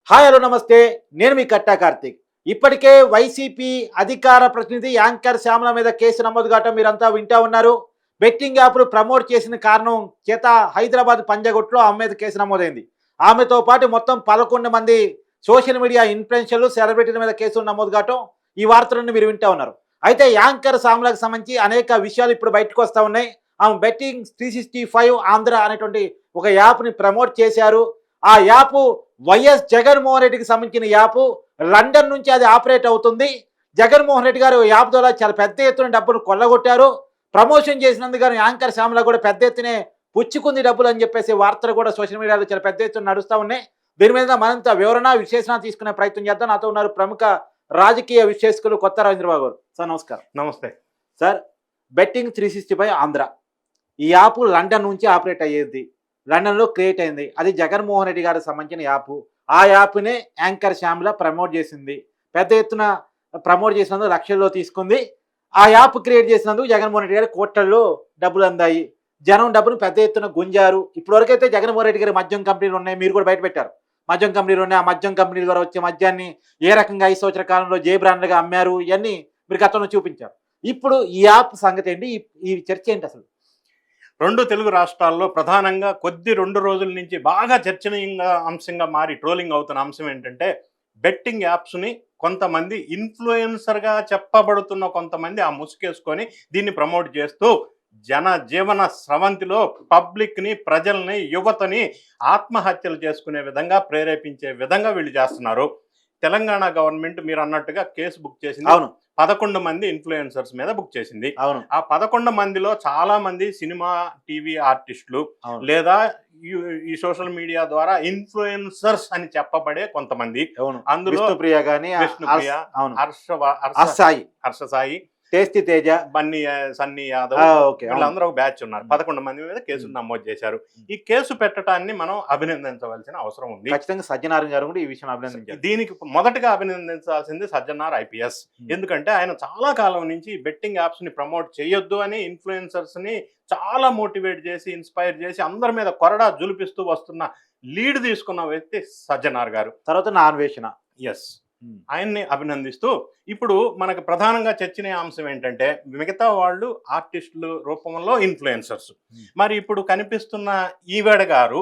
Hi hello నమస్తే. నేను మీ కట్టా కార్తీక్. ఇప్పటికే వైసీపీ అధికార ప్రతినిధి యాంకర్ శ్యామల మీద కేసు నమోదు కావటం మీరంతా వింటా ఉన్నారు. బెట్టింగ్ యాప్లు ప్రమోట్ చేసిన కారణం చేత హైదరాబాద్ పంజగుట్లో ఆమె మీద కేసు నమోదైంది. ఆమెతో పాటు మొత్తం 11 మంది సోషల్ మీడియా ఇన్ఫ్లుయెన్సర్లు, సెలబ్రిటీల మీద కేసులు నమోదు కావటం ఈ వార్తలను మీరు వింటా ఉన్నారు. అయితే యాంకర్ శ్యామలకు సంబంధించి అనేక విషయాలు ఇప్పుడు బయటకు వస్తూ ఉన్నాయి. ఆమె బెట్టింగ్ 365 ఆంధ్ర అనేటువంటి ఒక యాప్ని ప్రమోట్ చేశారు. ఆ యాప్ వైఎస్ జగన్మోహన్ రెడ్డికి సంబంధించిన యాప్. లండన్ నుంచి అది ఆపరేట్ అవుతుంది. జగన్మోహన్ రెడ్డి గారు యాప్ ద్వారా చాలా పెద్ద ఎత్తున డబ్బులు కొల్లగొట్టారు. ప్రమోషన్ చేసినందుకు గాను యాంకర్ శ్యామల కూడా పెద్ద ఎత్తునే పుచ్చుకుంది డబ్బులు అని చెప్పేసి వార్తలు కూడా సోషల్ మీడియాలో చాలా పెద్ద ఎత్తున నడుస్తూ ఉన్నాయి. దీని మీద మరింత వివరణ విశ్లేషణ తీసుకునే ప్రయత్నం చేద్దాం. నాతో ఉన్నారు ప్రముఖ రాజకీయ విశ్లేషకులు కొత్త రవీంద్రబాబు గారు. సార్ నమస్కారం. నమస్తే సార్, బెట్టింగ్ 365 ఆంధ్ర ఈ యాప్ లండన్ నుంచి ఆపరేట్ అయ్యేది, లండన్లో క్రియేట్ అయింది. అది జగన్మోహన్ రెడ్డి గారికి సంబంధించిన యాప్. ఆ యాప్నే యాంకర్ శ్యామల ప్రమోట్ చేసింది. పెద్ద ఎత్తున ప్రమోట్ చేసినందుకు లక్షల్లో తీసుకుంది. ఆ యాప్ క్రియేట్ చేసినందుకు జగన్మోహన్ రెడ్డి గారి కోట్లలో డబ్బులు అందాయి. జనం డబ్బును పెద్ద ఎత్తున గుంజారు. ఇప్పటివరకు అయితే జగన్మోహన్ రెడ్డి గారి మద్యం కంపెనీలు ఉన్నాయి, మీరు కూడా బయట పెట్టారు. మద్యం కంపెనీలు ఉన్నాయి. ఆ మద్యం కంపెనీల ద్వారా వచ్చే మద్యాన్ని ఏ రకంగా 5 సంవత్సరాల కాలంలో జే బ్రాండ్లుగా అమ్మారు, ఇవన్నీ మీరు గతంలో చూపించారు. ఇప్పుడు ఈ యాప్ సంగతి ఏంటి? ఈ చర్చ ఏంటి అసలు? రెండు తెలుగు రాష్ట్రాల్లో ప్రధానంగా 2 రోజుల నుంచి బాగా చర్చనీయంగా అంశంగా మారి ట్రోలింగ్ అవుతున్న అంశం ఏంటంటే, బెట్టింగ్ యాప్స్ని కొంతమంది ఇన్ఫ్లుయెన్సర్గా చెప్పబడుతున్న కొంతమంది ఆ ముసుగేసుకొని దీన్ని ప్రమోట్ చేస్తూ జీవన స్రవంతిలో పబ్లిక్ని, ప్రజల్ని, యువతని ఆత్మహత్యలు చేసుకునే విధంగా ప్రేరేపించే విధంగా వీళ్ళు చేస్తున్నారు. తెలంగాణ గవర్నమెంట్ మీరు అన్నట్టుగా కేసు బుక్ చేసింది. అవును, 11 మంది ఇన్ఫ్లుయెన్సర్స్ మీద బుక్ చేసింది. అవును. ఆ 11 మందిలో చాలా మంది సినిమా, టీవీ ఆర్టిస్టులు లేదా ఈ సోషల్ మీడియా ద్వారా ఇన్ఫ్లుయెన్సర్స్ అని చెప్పబడే కొంతమంది. అందులో విష్ణుప్రియ గాని, విష్ణుప్రియ, హర్ష సాయి, టేస్టీ తేజ, బన్నీ, సన్నీ యాదవ్, వీళ్ళందరూ ఒక బ్యాచ్ ఉన్నారు. 11 మంది మీద కేసులు నమోదు చేశారు. ఈ కేసు పెట్టడాన్ని మనం అభినందించవలసిన అవసరం ఉంది. ఖచ్చితంగా సజ్జనారాయణ గారు కూడా ఈ విషయం అభినందించారు. దీనికి మొదటగా అభినందించాల్సింది సజ్జనార్ ఐపీఎస్. ఎందుకంటే ఆయన చాలా కాలం నుంచి బెట్టింగ్ యాప్స్ ని ప్రమోట్ చేయొద్దు అని ఇన్ఫ్లుయెన్సర్స్ ని చాలా మోటివేట్ చేసి, ఇన్స్పైర్ చేసి, అందరి మీద కొరడా జులిపిస్తూ వస్తున్న లీడ్ తీసుకున్న వ్యక్తి సజ్జనార్ గారు. తర్వాత నా అన్వేషణ. ఎస్, ఆయన్ని అభినందిస్తూ ఇప్పుడు మనకు ప్రధానంగా చర్చనీయ అంశం ఏంటంటే, మిగతా వాళ్ళు ఆర్టిస్టుల రూపంలో ఇన్ఫ్లుయెన్సర్స్. మరి ఇప్పుడు కనిపిస్తున్న ఈవిడ గారు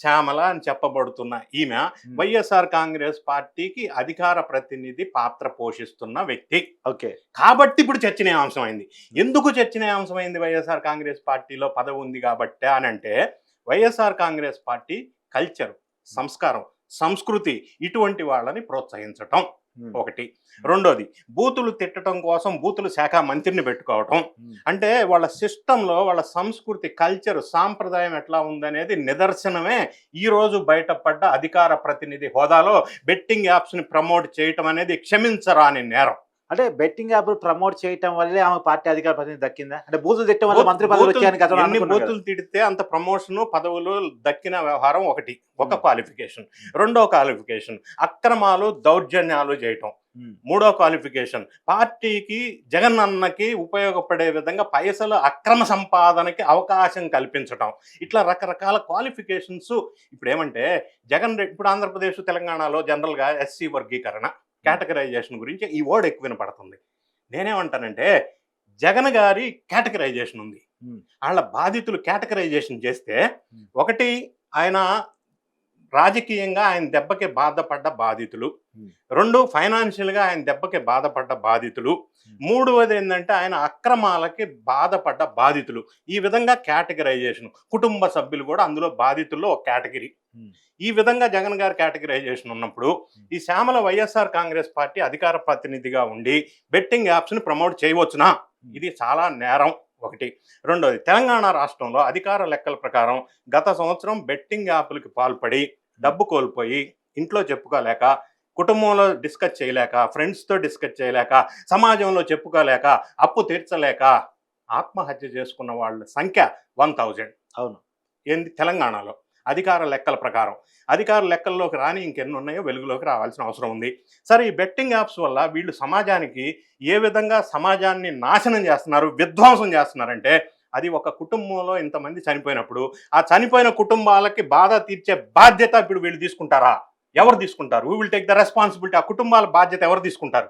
శ్యామల అని చెప్పబడుతున్న ఈమె వైఎస్ఆర్ కాంగ్రెస్ పార్టీకి అధికార ప్రతినిధి పాత్ర పోషిస్తున్న వ్యక్తి. ఓకే, కాబట్టి ఇప్పుడు చర్చనీయ అంశం అయింది. ఎందుకు చర్చనీయ అంశం అయింది? వైఎస్ఆర్ కాంగ్రెస్ పార్టీలో పదవి ఉంది కాబట్టి అని అంటే, వైఎస్ఆర్ కాంగ్రెస్ పార్టీ కల్చర్, సంస్కారం, సంస్కృతి ఇటువంటి వాళ్ళని ప్రోత్సహించటం ఒకటి. రెండోది, బూతులు తిట్టడం కోసం బూతుల శాఖ మంత్రిని పెట్టుకోవటం. అంటే వాళ్ళ సిస్టంలో వాళ్ళ సంస్కృతి, కల్చర్, సాంప్రదాయం ఎట్లా ఉందనేది నిదర్శనమే ఈ రోజు బయటపడ్డ అధికార ప్రతినిధి హోదాలో బెట్టింగ్ యాప్స్ని ప్రమోట్ చేయటం అనేది క్షమించరాని నేరం. అంటే బెట్టింగ్ యాప్ ప్రమోట్ చేయటం వల్లే ఆమె పార్టీ అధికార ప్రతినిధి దక్కిందా? అంటే బూతులు తిట్టడం వల్ల మంత్రి పదవులు వచ్చాయని బూతులు తిడితే అంత ప్రమోషన్, పదవులు దక్కిన వ్యవహారం ఒకటి, ఒక క్వాలిఫికేషన్. రెండో క్వాలిఫికేషన్ అక్రమాలు, దౌర్జన్యాలు చేయటం. మూడో క్వాలిఫికేషన్ పార్టీకి, జగన్ అన్నకి ఉపయోగపడే విధంగా పైసలు అక్రమ సంపాదనకి అవకాశం కల్పించటం. ఇట్లా రకరకాల క్వాలిఫికేషన్స్. ఇప్పుడు ఏమంటే జగన్ రెడ్డి, ఇప్పుడు ఆంధ్రప్రదేశ్, తెలంగాణలో జనరల్గా ఎస్సీ వర్గీకరణ, కేటగరైజేషన్ గురించి ఈ వర్డ్ ఎక్కువ వినపడుతుంది. నేనేమంటానంటే, జగన్ గారి కేటగరైజేషన్ ఉంది, వాళ్ళ బాధితులు కేటగరైజేషన్ చేస్తే, ఒకటి ఆయన రాజకీయంగా ఆయన దెబ్బకి బాధపడ్డ బాధితులు, రెండు ఫైనాన్షియల్గా ఆయన దెబ్బకి బాధపడ్డ బాధితులు, మూడవది ఏంటంటే ఆయన అక్రమాలకి బాధపడ్డ బాధితులు. ఈ విధంగా కేటగరైజేషన్, కుటుంబ సభ్యులు కూడా అందులో బాధితుల్లో ఒక కేటగిరీ. ఈ విధంగా జగన్ గారి కేటగరైజేషన్ ఉన్నప్పుడు ఈ శ్యామల వైఎస్ఆర్ కాంగ్రెస్ పార్టీ అధికార ప్రతినిధిగా ఉండి బెట్టింగ్ యాప్స్ని ప్రమోట్ చేయవచ్చునా? ఇది చాలా నేరం ఒకటి. రెండోది, తెలంగాణ రాష్ట్రంలో అధికార లెక్కల ప్రకారం గత సంవత్సరం బెట్టింగ్ యాప్లకి పాల్పడి డబ్బు కోల్పోయి, ఇంట్లో చెప్పుకోలేక, కుటుంబంలో డిస్కస్ చేయలేక, ఫ్రెండ్స్తో డిస్కస్ చేయలేక, సమాజంలో చెప్పుకోలేక, అప్పు తీర్చలేక ఆత్మహత్య చేసుకున్న వాళ్ళ సంఖ్య 1000. అవును, ఏంది తెలంగాణలో అధికార లెక్కల ప్రకారం. అధికార లెక్కల్లోకి రాని ఇంకెన్ని ఉన్నాయో వెలుగులోకి రావాల్సిన అవసరం ఉంది. సరే, ఈ బెట్టింగ్ యాప్స్ వల్ల వీళ్ళు సమాజానికి ఏ విధంగా సమాజాన్ని నాశనం చేస్తున్నారు, విధ్వంసం చేస్తున్నారంటే, అది ఒక కుటుంబంలో ఇంతమంది చనిపోయినప్పుడు ఆ చనిపోయిన కుటుంబాలకి బాధ తీర్చే బాధ్యత ఇప్పుడు వీళ్ళు తీసుకుంటారా? ఎవరు తీసుకుంటారు? We will take the responsibility. ఆ కుటుంబాల బాధ్యత ఎవరు తీసుకుంటారు?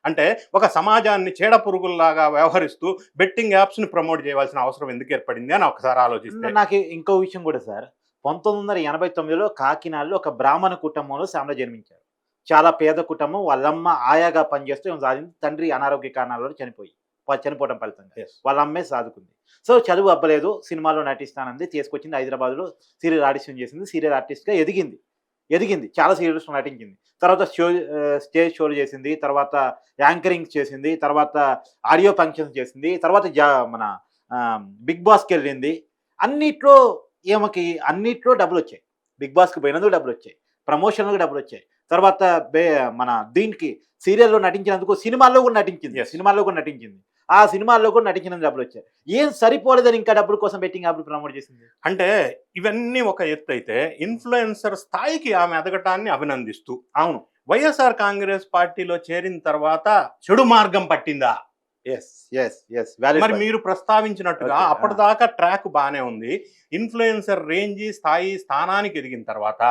అంటే ఒక సమాజాన్ని చీడ పురుగుల్లాగా వ్యవహరిస్తూ బెట్టింగ్ యాప్స్ని ప్రమోట్ చేయవలసిన అవసరం ఎందుకు ఏర్పడింది అని ఒకసారి ఆలోచిస్తే. నాకు ఇంకో విషయం కూడా సార్, 1989లో కాకినాడలో ఒక బ్రాహ్మణ కుటుంబంలో శ్యామల జన్మించారు. చాలా పేద కుటుంబం. వాళ్ళమ్మ ఆయాగా పనిచేస్తూ ఈమె సాధించి, తండ్రి అనారోగ్య కారణాల వల్ల చనిపోవడం ఫలితంగా Yes. వాళ్ళ అమ్మే సాదుకుంది. సో చదువు అబ్బలేదు, సినిమాలో నటిస్తానంది, తీసుకొచ్చింది హైదరాబాద్లో సీరియల్ ఆడిషన్ చేసింది, సీరియల్ ఆర్టిస్ట్గా ఎదిగింది చాలా సీరియల్స్లో నటించింది. తర్వాత స్టేజ్ షోలు చేసింది, తర్వాత యాంకరింగ్ చేసింది, తర్వాత ఆడియో ఫంక్షన్స్ చేసింది, తర్వాత మన బిగ్ బాస్కి వెళ్ళింది. అన్నిట్లో డబ్బులు వచ్చాయి. బిగ్ బాస్కి పోయినందుకు డబ్బులు వచ్చాయి, ప్రమోషన్లకు డబ్బులు వచ్చాయి. తర్వాత మన దీనికి సీరియల్లో నటించినందుకు సినిమాల్లో కూడా నటించింది. ఆ సినిమాల్లో కూడా నటించినందుకు డబ్బులు వచ్చాయి. ఏం సరిపోలేదని ఇంకా డబ్బుల కోసం బెట్టింగ్ యాప్లు ప్రమోట్ చేసింది. అంటే ఇవన్నీ ఒక ఎత్తు అయితే, ఇన్ఫ్లుయెన్సర్ స్థాయికి ఆమె ఎదగటాన్ని అభినందిస్తూ, అవును, వైఎస్ఆర్ కాంగ్రెస్ పార్టీలో చేరిన తర్వాత చెడు మార్గం పట్టిందా? మరి మీరు ప్రస్తావించినట్టుగా Okay, అప్పటిదాకా ట్రాక్ బాగానే ఉంది. ఇన్ఫ్లుయెన్సర్ స్థానానికి ఎదిగిన తర్వాత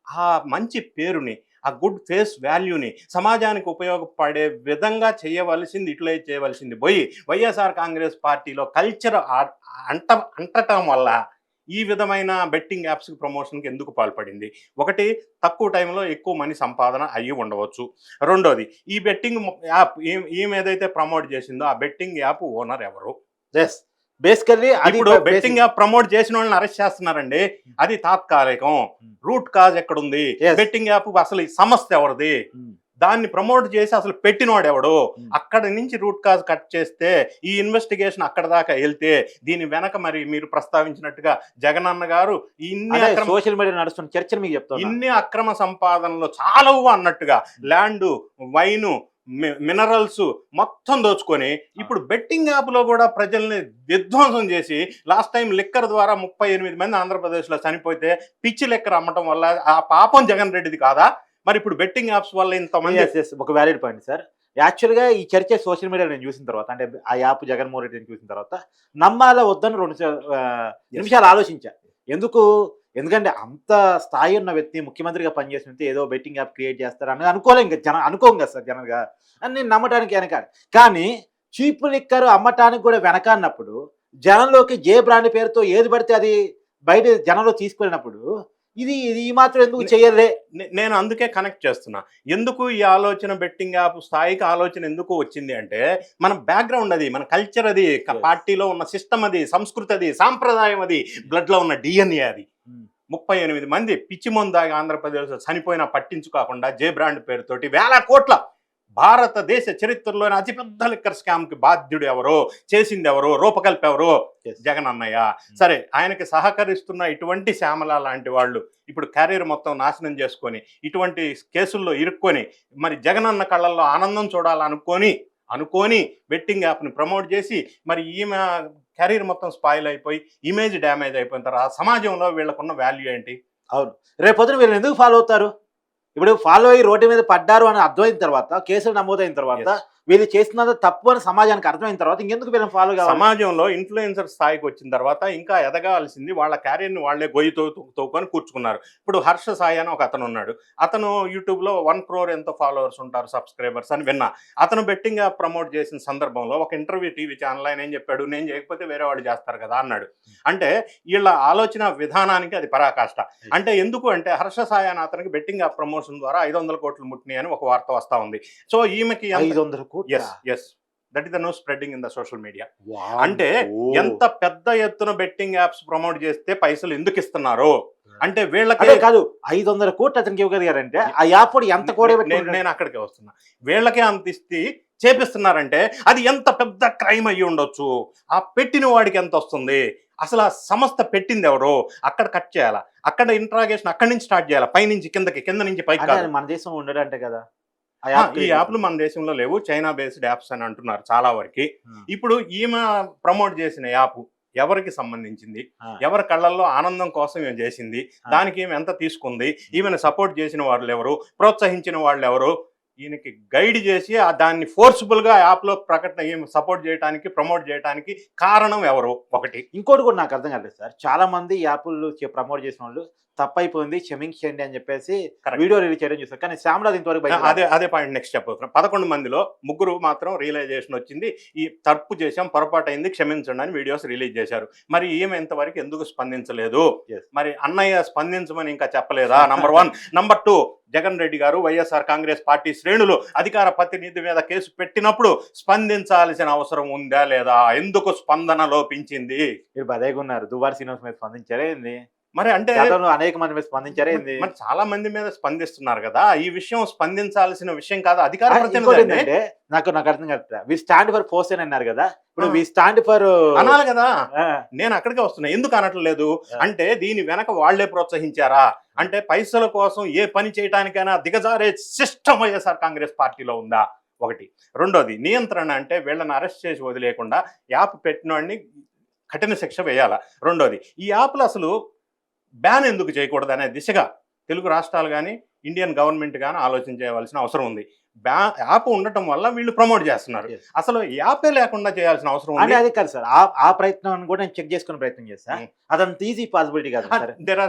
ఆ మంచి పేరుని, ఆ గుడ్ ఫేస్ వాల్యూని సమాజానికి ఉపయోగపడే విధంగా చేయవలసింది పోయి వైఎస్ఆర్ కాంగ్రెస్ పార్టీలో కల్చర్ అంటటం వల్ల ఈ విధమైన బెట్టింగ్ యాప్స్కి ప్రమోషన్కి ఎందుకు పాల్పడింది? ఒకటి, తక్కువ టైంలో ఎక్కువ మనీ సంపాదన అయ్యి ఉండవచ్చు. రెండోది, ఈ బెట్టింగ్ యాప్ ఈమె ఏదైతే ప్రమోట్ చేసిందో ఆ బెట్టింగ్ యాప్ ఓనర్ ఎవరు? బేసికల్లీ ఇప్పుడు బెట్టింగ్ యాప్ ప్రమోట్ చేసిన వాళ్ళని అరెస్ట్ చేస్తున్నారండి. అది తాత్కాలికం. రూట్ కాజ్ ఎక్కడుంది? బెట్టింగ్ యాప్ అసలు ఈ సంస్థ ఎవరిది? దాన్ని ప్రమోట్ చేసి అసలు పెట్టినోడు ఎవడు? అక్కడ నుంచి రూట్ కాజ్ కట్ చేస్తే ఈ ఇన్వెస్టిగేషన్ అక్కడ దాకా వెళ్తే దీని వెనక మరి మీరు ప్రస్తావించినట్టుగా జగనన్న గారు సోషల్ మీడియా నడుస్తున్న చర్చలు మీకు చెప్తాను. ఇన్ని అక్రమ సంపాదనలు చాలవు అన్నట్టుగా ల్యాండ్, వైను, మినరల్స్ మొత్తం దోచుకొని ఇప్పుడు బెట్టింగ్ యాప్లో కూడా ప్రజల్ని విధ్వంసం చేసి, లాస్ట్ టైం లిక్కర్ ద్వారా 38 మంది ఆంధ్రప్రదేశ్లో చనిపోతే పిచ్చి లిక్కర్ అమ్మటం వల్ల ఆ పాపం జగన్ రెడ్డిది కాదా? మరి ఇప్పుడు బెట్టింగ్ యాప్స్ వల్ల ఇంతమంది. ఒక వ్యాలిడ్ పాయింట్ సార్. యాక్చువల్గా ఈ చర్చ సోషల్ మీడియా నేను చూసిన తర్వాత, అంటే ఆ యాప్ జగన్మోహన్ రెడ్డిని చూసిన తర్వాత నమ్మాలా వద్దని 2 నిమిషాలు ఆలోచించా. ఎందుకంటే అంత స్థాయి ఉన్న వ్యక్తి, ముఖ్యమంత్రిగా పనిచేసిన వ్యక్తి ఏదో బెట్టింగ్ యాప్ క్రియేట్ చేస్తారు అని అనుకోలేం కదా, అనుకోం కదా సార్ జనరల్గా. అని నేను నమ్మటానికి వెనక. కానీ చీప్ లిక్కర్ అమ్మటానికి కూడా వెనక అన్నప్పుడు, జనంలోకి జే బ్రాండ్ పేరుతో ఏది పడితే అది బయట జనంలో తీసుకెళ్ళినప్పుడు ఇది ఈ మాత్రం ఎందుకు చేయలే? నేను అందుకే కనెక్ట్ చేస్తున్నా. ఎందుకు ఈ ఆలోచన బెట్టింగ్ యాప్ స్థాయికి ఆలోచన ఎందుకు వచ్చింది అంటే, మన బ్యాక్గ్రౌండ్ అది, మన కల్చర్ అది, పార్టీలో ఉన్న సిస్టమ్ అది, సంస్కృతి అది, సాంప్రదాయం అది, బ్లడ్లో ఉన్న డిఎన్ఏ అది. 38 మంది పిచ్చి మందాగా ఆంధ్రప్రదేశ్లో చనిపోయినా పట్టించుకోకుండా జే బ్రాండ్ పేరుతోటి వేల కోట్ల భారతదేశ చరిత్రలోని అతిపెద్ద లిక్కర్ స్కామ్కి బాధ్యుడు ఎవరో, చేసింది ఎవరో, రూపకల్పి ఎవరో? జగన్ అన్నయ్య. సరే, ఆయనకి సహకరిస్తున్న ఇటువంటి శ్యామల లాంటి వాళ్ళు ఇప్పుడు కెరీర్ మొత్తం నాశనం చేసుకొని ఇటువంటి కేసుల్లో ఇరుక్కొని మరి జగనన్న కళ్ళల్లో ఆనందం చూడాలనుకొని బెట్టింగ్ యాప్ని ప్రమోట్ చేసి మరి ఈమె కెరీర్ మొత్తం స్పాయిల్ అయిపోయి ఇమేజ్ డ్యామేజ్ అయిపోయిన తర్వాత సమాజంలో వీళ్ళకున్న వాల్యూ ఏంటి? అవును, రేపొద్దున వీళ్ళు ఎందుకు ఫాలో అవుతారు? ఇప్పుడు ఫాలో అయ్యి రోడ్డు మీద పడ్డారు అని అర్థమైన తర్వాత, కేసులు నమోదైన తర్వాత, వీళ్ళు చేస్తున్నది తప్పు అని సమాజానికి అర్థమైన తర్వాత ఇంకెందుకు వీళ్ళని ఫాలో కావాలి? సమాజంలో ఇన్ఫ్లుయెన్సర్ స్థాయికి వచ్చిన తర్వాత ఇంకా ఎదగాల్సింది వాళ్ళ క్యారియర్ని వాళ్ళే తోకొని కూర్చుకున్నారు. ఇప్పుడు హర్ష సాయి అని ఒక అతను ఉన్నాడు. అతను యూట్యూబ్లో 1 crore ఎంతో ఫాలోవర్స్ ఉంటారు, సబ్స్క్రైబర్స్ అని విన్నా. అతను బెట్టింగ్ యాప్ ప్రమోట్ చేసిన సందర్భంలో ఒక ఇంటర్వ్యూ టీవీ ఛానల్ ఆయన ఏం చెప్పాడు? నేను చేయకపోతే వేరే వాళ్ళు చేస్తారు కదా అన్నాడు. అంటే వీళ్ళ ఆలోచన విధానానికి అది పరాకాష్ట. అంటే ఎందుకు అంటే, హర్ష సాయి అని అతనికి బెట్టింగ్ యాప్ ప్రమోషన్ ద్వారా 500 కోట్లు ముట్టినాయి అని ఒక వార్త వస్తా ఉంది. సో ఈమెకి 500 కోట్లు. That is the news spreading in the social media. అంటే ఎంత పెద్ద ఎత్తున బెట్టింగ్ యాప్స్ ప్రమోట్ చేస్తే పైసలు ఎందుకు ఇస్తున్నారు అంటే వీళ్ళకే కాదు, 500 కోట్లు అతనికి ఇవ్వగలిగారంటే ఆ యాప్ ఎంత కూడా. నేను అక్కడికే వస్తున్నా. వీళ్ళకే అంత ఇస్తే చేపిస్తున్నారంటే అది ఎంత పెద్ద క్రైమ్ అయ్యి ఉండొచ్చు. ఆ పెట్టిన వాడికి ఎంత వస్తుంది? అసలు ఆ సంస్థ పెట్టింది ఎవరో అక్కడ కట్ చేయాలా, అక్కడ ఇంట్రాగేషన్ అక్కడి నుంచి స్టార్ట్ చేయాలా, పైనుంచి కిందకి, కింద నుంచి పైకి. మన దేశం ఉండడంటే కదా ఈ యాప్లు మన దేశంలో లేవు, చైనా బేస్డ్ యాప్స్ అని అంటున్నారు చాలా వరకు. ఇప్పుడు ఈమె ప్రమోట్ చేసిన యాప్ ఎవరికి సంబంధించింది? ఎవరి కళ్ళల్లో ఆనందం కోసం ఏం చేసింది? దానికి ఈమె ఎంత తీసుకుంది? ఈమెను సపోర్ట్ చేసిన వాళ్ళు ఎవరు? ప్రోత్సహించిన వాళ్ళు ఎవరు? ఈయనకి గైడ్ చేసి దాన్ని ఫోర్స్ఫుల్గా యాప్లో సపోర్ట్ చేయడానికి ప్రమోట్ చేయడానికి కారణం ఎవరు ఒకటి. ఇంకోటి కూడా నాకు అర్థం కాలేదు సార్. చాలా మంది యాప్లు ప్రమోట్ చేసిన వాళ్ళు తప్పైపోయింది క్షమించండి అని చెప్పేసి Correct. వీడియో రిలీజ్ చేయడం చూస్తారు. కానీ శ్యామలాది ఇంతవరకు బయట అదే పాయింట్ నెక్స్ట్ చెప్పబోతున్నాం. 11 మందిలో ముగ్గురు మాత్రం రియలైజేషన్ వచ్చింది, ఈ తప్పు చేశాం, పొరపాటు అయింది, క్షమించండి అని వీడియోస్ రిలీజ్ చేశారు. మరి ఈమె ఇంతవరకు ఎందుకు స్పందించలేదు? Yes. మరి అన్నయ్య స్పందించమని ఇంకా చెప్పలేదా? నంబర్ 1. నంబర్ 2, జగన్ రెడ్డి గారు వైఎస్ఆర్ కాంగ్రెస్ పార్టీ శ్రేణులు అధికార ప్రతినిధి మీద కేసు పెట్టినప్పుడు స్పందించాల్సిన అవసరం ఉందా లేదా? ఎందుకు స్పందన లోపించింది? మీరు బదేగా ఉన్నారు. దువ్వారి శ్రీనివాస్ మీద స్పందించారే ఏంది? మరి అంటే గతంలో అనేక మంది మీద స్పందించారే ఏంది? మరి చాలా మంది మీద స్పందిస్తున్నారు కదా, ఈ విషయం స్పందించాల్సిన విషయం కాదు. అధికార ఇంకోటి ప్రతినిధి ఏంటంటే నాకు అర్థం కాదు. వి స్టాండ్ ఫర్ పోస్టన్ అన్నారు కదా, ఇప్పుడు వి స్టాండ్ ఫర్ అనాలి కదా. నేను అక్కడికే వస్తున్నా, ఎందుకు అనట్లేదు అంటే దీని వెనక వాళ్లే ప్రోత్సహించారా అంటే పైసల కోసం ఏ పని చేయడానికైనా దిగజారే సిస్టమ్ వైఎస్ఆర్ కాంగ్రెస్ పార్టీలో ఉందా? ఒకటి. రెండోది, నియంత్రణ అంటే వీళ్ళని అరెస్ట్ చేసి వదిలేయకుండా యాప్ పెట్టిన వాడిని కఠిన శిక్ష వేయాలా. రెండోది, ఈ యాప్లు అసలు బ్యాన్ ఎందుకు చేయకూడదు అనే దిశగా తెలుగు రాష్ట్రాలు కానీ ఇండియన్ గవర్నమెంట్ కానీ ఆలోచించవలసిన అవసరం ఉంది. యాప్ ఉండటం వల్ల వీళ్ళు ప్రమోట్ చేస్తున్నారు. Yes. అసలు యాపే లేకుండా చేయాల్సిన అవసరం ఉంది. అంటే అది కాదు సార్, ఆ ప్రయత్నం కూడా నేను చెక్ చేసుకునే ప్రయత్నం చేస్తా. అదంత ఈజీ పాసిబిలిటీ కాదు సార్. There are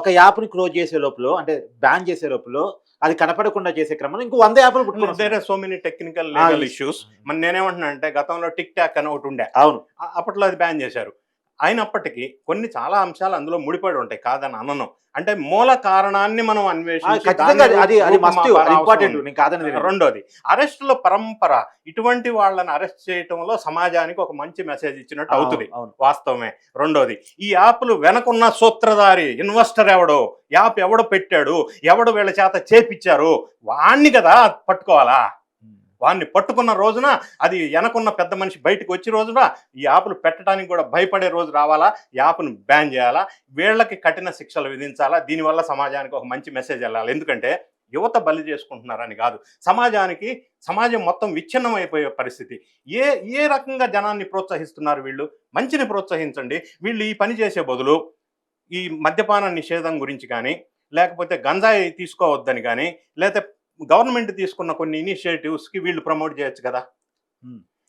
ఒక యాప్ ని క్లోజ్ చేసే లోపల, అంటే బ్యాన్ చేసే లోపల అది కనపడకుండా చేసే క్రమంలో ఇంకో 100 యాప్లు పుట్టుకున్నాయి. So many technical legal issues. మరి నేనేమంటున్నా అంటే గతంలో టిక్ టాక్ అని ఒకటి ఉండే, అవును, అప్పట్లో అది బ్యాన్ చేశారు. అయినప్పటికీ కొన్ని చాలా అంశాలు అందులో ముడిపడి ఉంటాయి, కాదని అనను. అంటే మూల కారణాన్ని మనం అన్వేషించి రెండోది, అరెస్టుల పరంపర ఇటువంటి వాళ్ళని అరెస్ట్ చేయటంలో సమాజానికి ఒక మంచి మెసేజ్ ఇచ్చినట్టు అవుతుంది, వాస్తవమే. రెండోది, ఈ యాప్లు వెనకున్న సూత్రధారి ఇన్వెస్టర్ ఎవడో, యాప్ ఎవడు పెట్టాడు, ఎవడు వీళ్ళ చేత చేపిచ్చారు, వాణ్ణి కదా పట్టుకోవాలా. వాడిని పట్టుకున్న రోజున అది వెనకున్న పెద్ద మనిషి బయటకు వచ్చే రోజున ఈ యాప్లు పెట్టడానికి కూడా భయపడే రోజు రావాలా. యాప్ను బ్యాన్ చేయాలా, వీళ్ళకి కఠిన శిక్షలు విధించాలా. దీనివల్ల సమాజానికి ఒక మంచి మెసేజ్ వెళ్ళాలి. ఎందుకంటే యువత బలి చేసుకుంటున్నారని కాదు, సమాజం మొత్తం విచ్ఛిన్నం అయిపోయే పరిస్థితి. ఏ రకంగా జనాన్ని ప్రోత్సహిస్తున్నారు వీళ్ళు? మంచిని ప్రోత్సహించండి. వీళ్ళు ఈ పని చేసే బదులు ఈ మద్యపాన నిషేధం గురించి కానీ, లేకపోతే గంజాయి తీసుకోవద్దని కానీ, లేకపోతే గవర్నమెంట్ తీసుకున్న కొన్ని ఇనిషియేటివ్స్ కి వీళ్ళు ప్రమోట్ చేయొచ్చు కదా.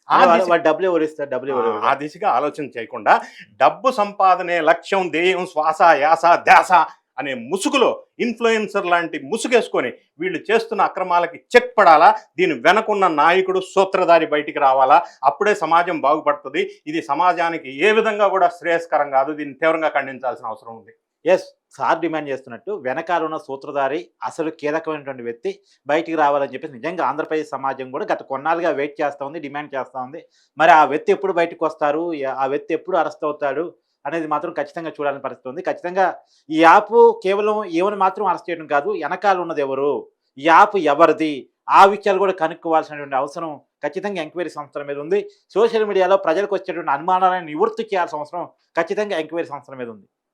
ఆ దిశగా ఆలోచన చేయకుండా డబ్బు సంపాదనే లక్ష్యం, ధ్యేయం, శ్వాస, యాస, ధ్యాస అనే ముసుగులో ఇన్ఫ్లుయెన్సర్ లాంటి ముసుగేసుకొని వీళ్ళు చేస్తున్న అక్రమాలకి చెక్ పడాలా. దీని వెనకున్న నాయకుడు సూత్రధారి బయటికి రావాలా. అప్పుడే సమాజం బాగుపడుతుంది. ఇది సమాజానికి ఏ విధంగా కూడా శ్రేయస్కరం కాదు. దీన్ని తీవ్రంగా ఖండించాల్సిన అవసరం ఉంది. ఎస్, సార్ డిమాండ్ చేస్తున్నట్టు వెనకాల ఉన్న సూత్రధారి అసలు కీలకమైనటువంటి వ్యక్తి బయటికి రావాలని చెప్పేసి నిజంగా ఆంధ్రప్రదేశ్ సమాజం కూడా గత కొన్నాళ్ళుగా వెయిట్ చేస్తూ ఉంది, డిమాండ్ చేస్తూ ఉంది. మరి ఆ వ్యక్తి ఎప్పుడు బయటకు వస్తారు, ఆ వ్యక్తి ఎప్పుడు అరెస్ట్ అవుతాడు అనేది మాత్రం ఖచ్చితంగా చూడాలని పరిస్థితి ఉంది. ఖచ్చితంగా ఈ యాప్ కేవలం ఏమని మాత్రం అరెస్ట్ చేయడం కాదు, వెనకాల ఉన్నది ఎవరు, ఈ యాప్ ఎవరిది, ఆ విషయాలు కూడా కనుక్కోవాల్సినటువంటి అవసరం ఖచ్చితంగా ఎంక్వైరీ సంస్థల మీద ఉంది. సోషల్ మీడియాలో ప్రజలకు వచ్చేటువంటి అనుమానాలను నివృత్తి చేయాల్సిన అవసరం ఖచ్చితంగా ఎంక్వైరీ సంస్థల మీద ఉంది.